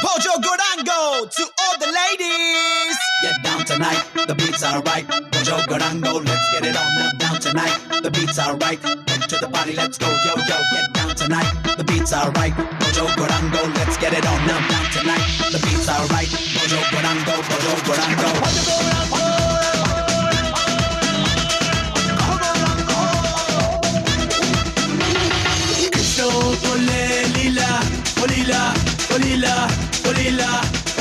Pojo Gorango to all the ladies. Get down tonight, the beats are right. Pojo Gorango, let's get it on now. Down tonight, the beats are right. Come to the party, let's go, yo, yo. Get down tonight, the beats are right. Pojo Gorango, let's get it on now. Down tonight, the beats are right. Pojo Gorango, Pojo Gorango. Pojo Gorango.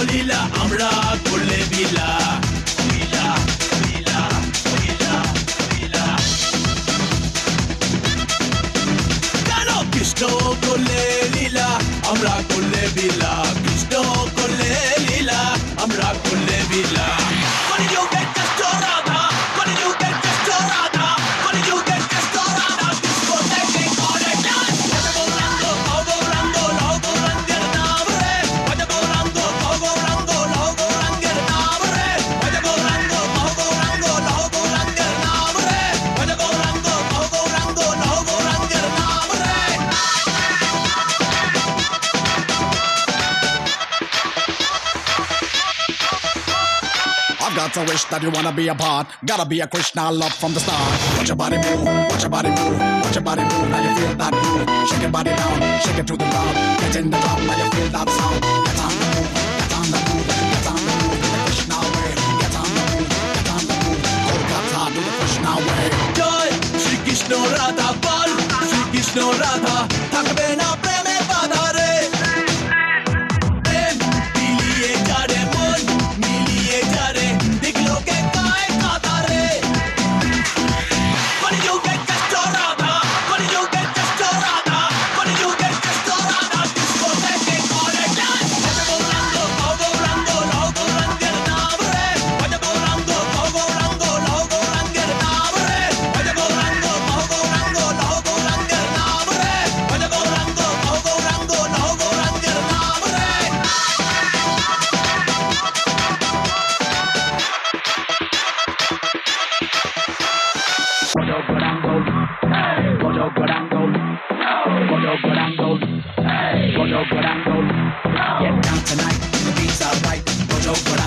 Olila, আমরা করলে বিলা বিলা বিলা বিলা বিলা জানো কৃষ্ণ করলে লীলা আমরা করলে বিলা কৃষ্ণ করলে লীলা আমরা করলে বিলা When did you get this to Radha? When did you get this to Radha? When did you get this to Radha? Disco taking all the time. I've got a wish that you wanna be a part. Gotta be a Krishna love from the start. Watch your body move, watch your body move, watch your body move. Now you feel that groove. Shake your body down, shake it to the ground. Get in the club, now you feel that sound. Get on the move, get on the move, get on the move. Do the Krishna way. Get on the move, get on the move. Kolkata, do the Krishna way. Joy, Shri Krishna Radha bol, Shri Krishna Radha. থাকবে না প্রেমে বাধা রে প্রেম মিলিয়ে যারে মন মিলিয়ে যারে দেখলো কে গায় কথা রে When did you get this to Radha? When did you get this to Radha? When did you get this to Radha? Disco taking all the time. Pojo Gorango, logo rangel naam re. Pojo Gorango, logo rangel naam re. Pojo Gorango, logo rangel naam re. Pojo Gorango, logo rangel naam re. Pojo Gorango, hey. Pojo Gorango, Pojo Gorango, hey. Pojo Gorango, get down tonight. The beats are right. Pojo Gorango.